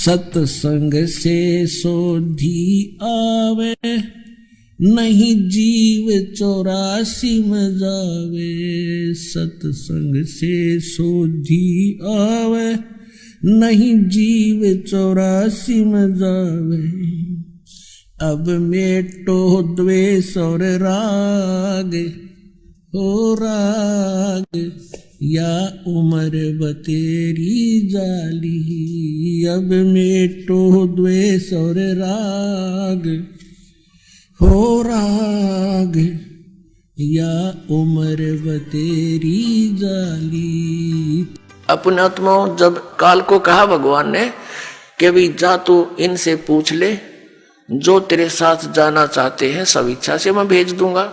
सत्संग से सोधी आवे, नहीं जीव 84 में जावे। सत्संग से सोधी आवे, नहीं जीव 84 में जावे। अब मेटो द्वेष और राग, हो राग या उम्र बतेरी जाली। अब मेटो द्वेष और राग, हो राग या उम्र बतेरी जाली। अपने आत्माओं, जब काल को कहा भगवान ने कि भी जा तू इनसे पूछ ले, जो तेरे साथ जाना चाहते हैं सब इच्छा से मैं भेज दूंगा।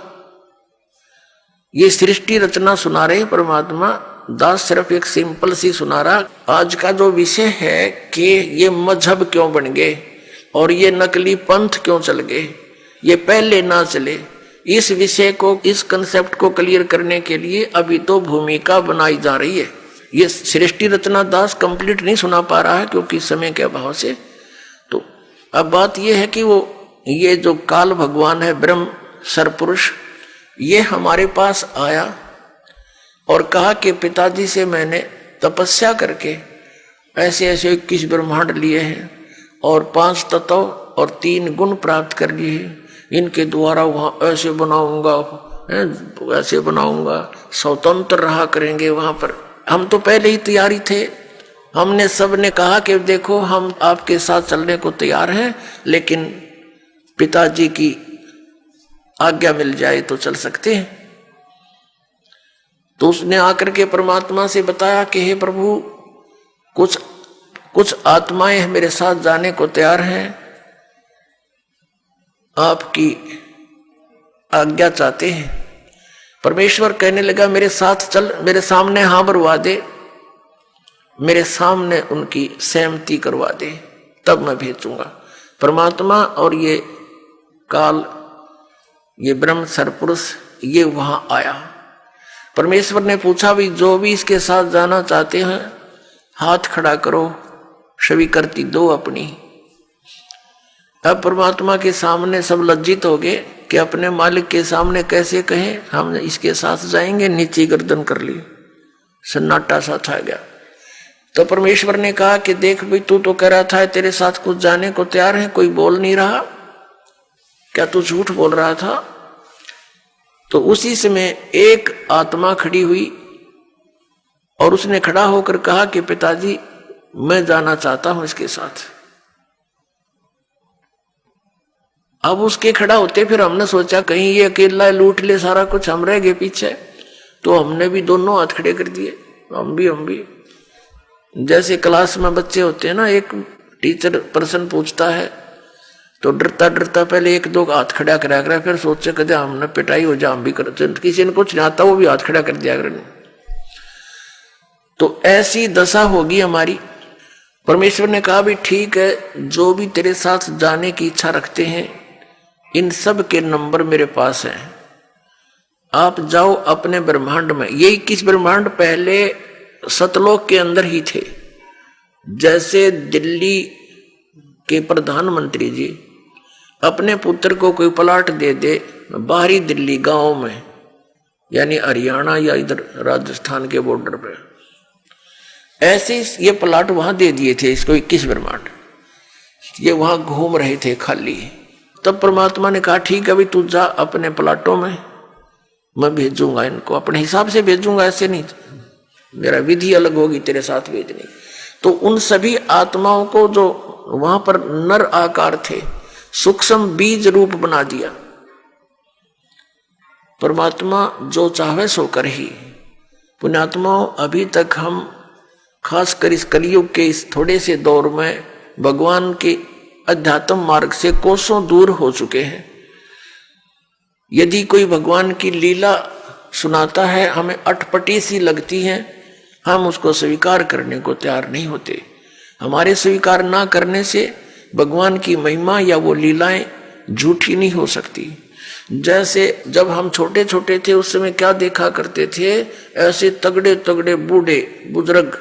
ये सृष्टि रचना सुना रहे परमात्मा दास, सिर्फ एक सिंपल सी सुना रहा। आज का जो विषय है कि ये मजहब क्यों बन गए और ये नकली पंथ क्यों चल गए, ये पहले ना चले, इस विषय को, इस कंसेप्ट को क्लियर करने के लिए अभी तो भूमिका बनाई जा रही है। ये सृष्टि रचना दास कंप्लीट नहीं सुना पा रहा है क्योंकि समय के अभाव से। तो अब बात ये है कि वो ये जो काल भगवान है, ब्रह्म सरपुरुष, ये हमारे पास आया और कहा कि पिताजी से मैंने तपस्या करके ऐसे ऐसे 21 ब्रह्मांड लिए हैं और 5 तत्व और 3 गुण प्राप्त कर लिए हैं। इनके द्वारा वहाँ ऐसे बनाऊंगा, ऐसे बनाऊंगा, स्वतंत्र रहा करेंगे वहाँ पर। हम तो पहले ही तैयारी थे। हमने सबने कहा कि देखो हम आपके साथ चलने को तैयार हैं, लेकिन पिताजी की आज्ञा मिल जाए तो चल सकते हैं। तो उसने आकर के परमात्मा से बताया कि हे प्रभु, कुछ आत्माएं मेरे साथ जाने को तैयार हैं, आपकी आज्ञा चाहते हैं। परमेश्वर कहने लगा मेरे साथ चल, मेरे सामने हाँ भरवा दे, मेरे सामने उनकी सहमति करवा दे, तब मैं भेजूंगा। परमात्मा और ये काल, ये ब्रह्म सरपुरुष, ये वहां आया। परमेश्वर ने पूछा भी जो भी इसके साथ जाना चाहते हैं हाथ खड़ा करो, स्वीकृति दो अपनी। अब परमात्मा के सामने सब लज्जित हो गए कि अपने मालिक के सामने कैसे कहें हम इसके साथ जाएंगे। नीचे गर्दन कर ली, सन्नाटा सा छा गया। तो परमेश्वर ने कहा कि देख भाई, तू तो कह रहा था तेरे साथ कुछ जाने को तैयार है, कोई बोल नहीं रहा, क्या तू झूठ बोल रहा था? तो उसी समय एक आत्मा खड़ी हुई और उसने खड़ा होकर कहा कि पिताजी मैं जाना चाहता हूं इसके साथ। अब उसके खड़ा होते फिर हमने सोचा कहीं ये अकेला लूट ले सारा कुछ, हम रह गए पीछे। तो हमने भी दोनों हाथ खड़े कर दिए, हम भी। जैसे क्लास में बच्चे होते हैं ना, एक टीचर प्रश्न पूछता है तो डरता डरता पहले 1-2 हाथ खड़ा करा, फिर सोचे कदे हमने पिटाई हो जा, हम भी करते। किसी ने कुछ नहीं आता वो भी हाथ खड़ा कर दिया करें। तो ऐसी दशा होगी हमारी। परमेश्वर ने कहा भी ठीक है, जो भी तेरे साथ जाने की इच्छा रखते हैं इन सब के नंबर मेरे पास हैं, आप जाओ अपने ब्रह्मांड में। ये 21 ब्रह्मांड पहले सतलोक के अंदर ही थे। जैसे दिल्ली के प्रधानमंत्री जी अपने पुत्र को कोई प्लाट दे दे बाहरी दिल्ली गांव में, यानी हरियाणा या इधर राजस्थान के बॉर्डर पे, ऐसे ये प्लाट वहां दे दिए थे इसको 21 ब्रह्मांड। ये वहां घूम रहे थे खाली। तब परमात्मा ने कहा ठीक है अभी तू जा अपने प्लाटों में, मैं भेजूंगा इनको, अपने हिसाब से भेजूंगा, ऐसे नहीं, मेरा विधि अलग होगी तेरे साथ भेजने। तो उन सभी आत्माओं को जो वहां पर नर आकार थे, सूक्ष्म बीज रूप बना दिया। परमात्मा जो चाहे सो कर ही। पुण्यात्माओं, अभी तक हम खासकर इस कलयुग के इस थोड़े से दौर में भगवान के अध्यात्म मार्ग से कोसों दूर हो चुके हैं। यदि कोई भगवान की लीला सुनाता है, हमें अटपटी सी लगती है, हम उसको स्वीकार करने को तैयार नहीं होते। हमारे स्वीकार ना करने से भगवान की महिमा या वो लीलाएं झूठी नहीं हो सकती। जैसे जब हम छोटे छोटे थे उस समय क्या देखा करते थे, ऐसे तगड़े तगड़े बूढ़े बुजुर्ग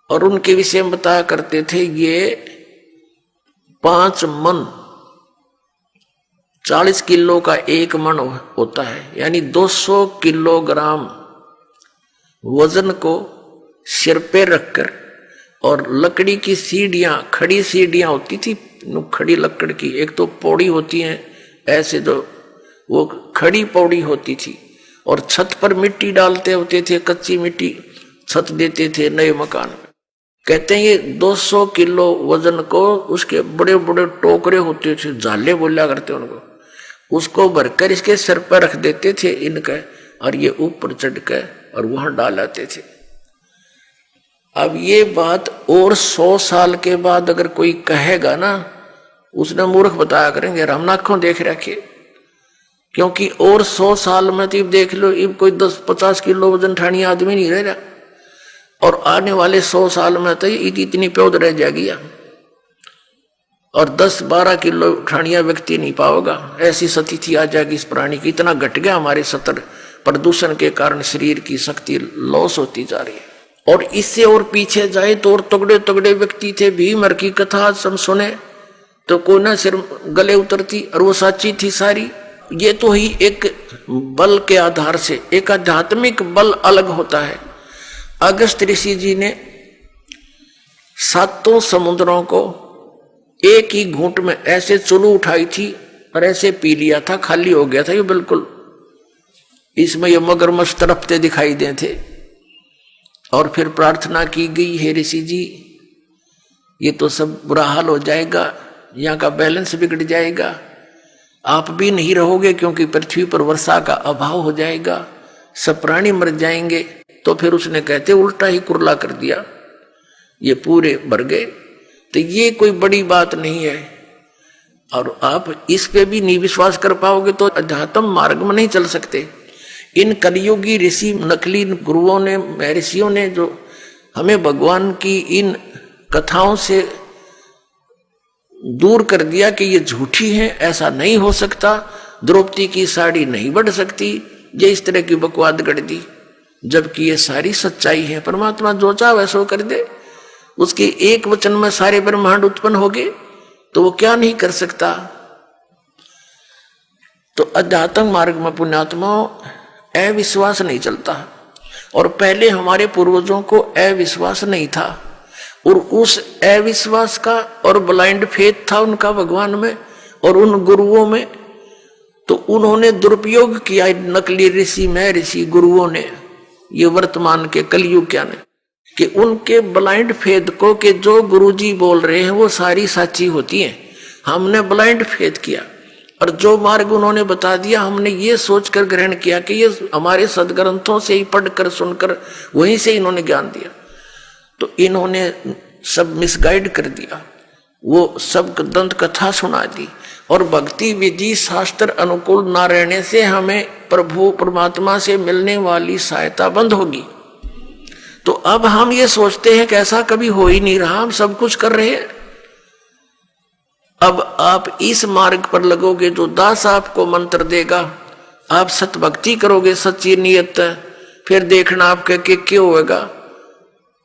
और उनके विषय में बताया करते थे ये 5 मन 40 किलो का 1 मन होता है, यानी 200 किलोग्राम वजन को सिर पे रखकर, और लकड़ी की सीढ़ियां, खड़ी सीढ़ियां होती थी, खड़ी लकड़ की, एक तो पौड़ी होती है ऐसे, जो वो खड़ी पौड़ी होती थी, और छत पर मिट्टी डालते होते थे, कच्ची मिट्टी छत देते थे नए मकान में। कहते हैं ये 200 किलो वजन को उसके बड़े बड़े टोकरे होते थे, झाले बोला करते उनको, उसको भरकर इसके सिर पर रख देते थे इनके, और ये ऊपर चढ़ कर और वहां डाल आते थे। अब ये बात और 100 साल के बाद अगर कोई कहेगा ना, उसने मूर्ख बताया करेंगे, हम आंखों देख रखे, क्योंकि और 100 साल में तो देख लो, इब कोई 10-50 किलो वजन ठानी आदमी नहीं रह रहा, और आने वाले 100 साल में तो इतनी प्योद रह जाएगी, और 10-12 किलो ठानिया व्यक्ति नहीं पाओगा, ऐसी स्थिति आ जाएगी इस प्राणी की। इतना घट गया हमारे सतर, प्रदूषण के कारण शरीर की शक्ति लॉस होती जा रही है। और इससे और पीछे जाए तो और तगड़े तगड़े व्यक्ति थे, भीमर की कथा हम सुने तो कोई ना सिर गले उतरती, और वो सच्ची थी सारी। ये तो ही एक बल के आधार से, एक आध्यात्मिक बल अलग होता है। अगस्त ऋषि जी ने 7 समुद्रों को एक ही घूंट में ऐसे चुलू उठाई थी और ऐसे पी लिया था, खाली हो गया था ये बिल्कुल। इसमें ये मगरमच्छ तड़पते दिखाई दे थे, और फिर प्रार्थना की गई, हे ऋषि जी ये तो सब बुरा हाल हो जाएगा, यहाँ का बैलेंस बिगड़ जाएगा, आप भी नहीं रहोगे क्योंकि पृथ्वी पर वर्षा का अभाव हो जाएगा, सब प्राणी मर जाएंगे। तो फिर उसने कहते उल्टा ही कुरला कर दिया, ये पूरे भर गए। तो ये कोई बड़ी बात नहीं है, और आप इस पे भी नहीं विश्वास कर पाओगे तो अध्यात्म मार्ग में नहीं चल सकते। इन कलियुगी ऋषि, नकली गुरुओं ने, महर्षियों ने जो हमें भगवान की इन कथाओं से दूर कर दिया कि ये झूठी है, ऐसा नहीं हो सकता, द्रौपदी की साड़ी नहीं बढ़ सकती, ये इस तरह की बकवाद गढ़ दी, जबकि ये सारी सच्चाई है। परमात्मा जो चाहे वैसो कर दे, उसके एक वचन में सारे ब्रह्मांड उत्पन्न हो गए, तो वो क्या नहीं कर सकता। तो अध्यात्म मार्ग में पुण्यात्माओं अविश्वास नहीं चलता, और पहले हमारे पूर्वजों को अविश्वास नहीं था, और उस अविश्वास का और ब्लाइंड फेथ था उनका भगवान में और उन गुरुओं में, तो उन्होंने दुरुपयोग किया नकली ऋषि, महर्षि, गुरुओं ने, ये वर्तमान के कलयुग क्या ने, कि उनके ब्लाइंड फेथ को, कि जो गुरुजी बोल रहे हैं वो सारी सच्ची होती है, हमने ब्लाइंड फेथ किया, और जो मार्ग उन्होंने बता दिया हमने ये सोचकर ग्रहण किया कि ये हमारे सदग्रंथों से ही पढ़कर सुनकर वहीं से इन्होंने ज्ञान दिया। तो इन्होंने सब मिसगाइड कर दिया, वो सब दंत कथा सुना दी, और भक्ति विधि शास्त्र अनुकूल ना रहने से हमें प्रभु परमात्मा से मिलने वाली सहायता बंद होगी। तो अब हम ये सोचते हैं कि ऐसा कभी हो ही नहीं रहा, हम सब कुछ कर रहे हैं। अब आप इस मार्ग पर लगोगे, जो दास आपको मंत्र देगा, आप सत भक्ति करोगे सच्ची नियत, फिर देखना आपके क्या होगा,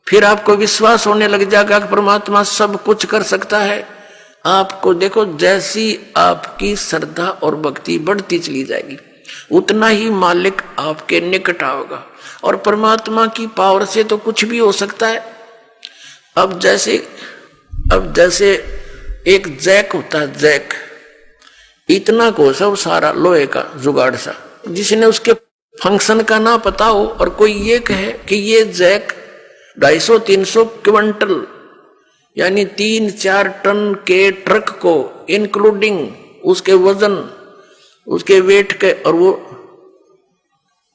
फिर आपको विश्वास होने लग जाएगा कि परमात्मा सब कुछ कर सकता है। आपको देखो जैसी आपकी श्रद्धा और भक्ति बढ़ती चली जाएगी, उतना ही मालिक आपके निकट आओगा, और परमात्मा की पावर से तो कुछ भी हो सकता है। अब जैसे एक जैक होता है, जैक इतना को सब सारा लोहे का जुगाड़ सा, जिसने उसके फंक्शन का ना पता हो, और कोई ये कहे कि ये जैक 250-300 क्विंटल यानी 3-4 टन के ट्रक को इंक्लूडिंग उसके वजन, उसके वेट के, और वो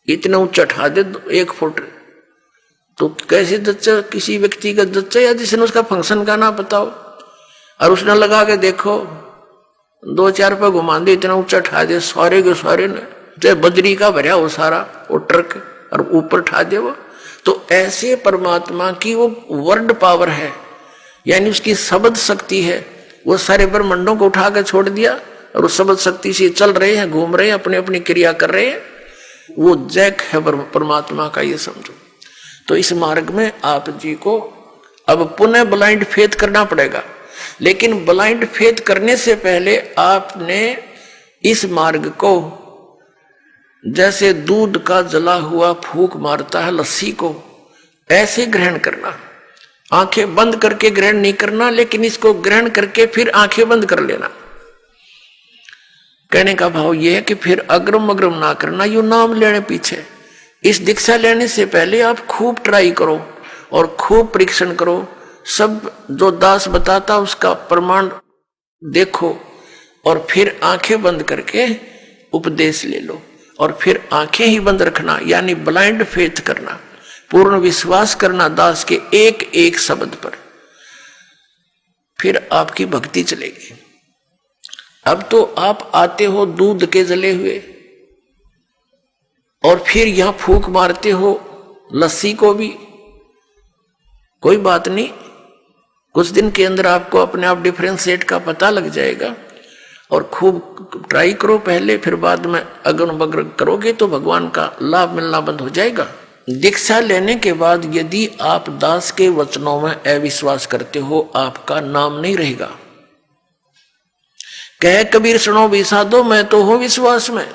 इतना ऊंचा उठा दे 1 फुट, तो कैसे जच्चा, किसी व्यक्ति का जच्चा, या जिसने उसका फंक्शन का ना पता हो, और उसने लगा के देखो 2-4 पे घुमा दे, इतना ऊंचा उठा दे, सारे के सारे ने, चाहे बजरी का भरा हो सारा वो ट्रक, और ऊपर उठा दे वो। तो ऐसे परमात्मा की वो वर्ड पावर है, यानी उसकी शब्द शक्ति है, वो सारे ब्रह्मांडों को उठा कर छोड़ दिया, और उस शब्द शक्ति से चल रहे हैं, घूम रहे हैं, अपनी अपनी क्रिया कर रहे हैं। वो जैक है परमात्मा का, ये समझो। तो इस मार्ग में आप जी को अब पुनः ब्लाइंड फेथ करना पड़ेगा, लेकिन ब्लाइंड फेथ करने से पहले आपने इस मार्ग को, जैसे दूध का जला हुआ फूंक मारता है लस्सी को, ऐसे ग्रहण करना। आंखें बंद करके ग्रहण नहीं करना, लेकिन इसको ग्रहण करके फिर आंखें बंद कर लेना। कहने का भाव यह है कि फिर अग्रम अग्रम ना करना, यू नाम लेने पीछे। इस दीक्षा लेने से पहले आप खूब ट्राई करो और खूब परीक्षण करो, सब जो दास बताता उसका प्रमाण देखो, और फिर आंखें बंद करके उपदेश ले लो, और फिर आंखें ही बंद रखना, यानी ब्लाइंड फेथ करना, पूर्ण विश्वास करना दास के एक एक शब्द पर, फिर आपकी भक्ति चलेगी। अब तो आप आते हो दूध के जले हुए, और फिर यहां फूंक मारते हो लस्सी को भी, कोई बात नहीं, कुछ दिन के अंदर आपको अपने आप डिफरेंशिएट का पता लग जाएगा। और खूब ट्राई करो पहले, फिर बाद में अगन बगर करोगे तो भगवान का लाभ मिलना बंद हो जाएगा। दीक्षा लेने के बाद यदि आप दास के वचनों में अविश्वास करते हो, आपका नाम नहीं रहेगा। कह कबीर सुनो भी साधो, मैं तो हूं विश्वास में।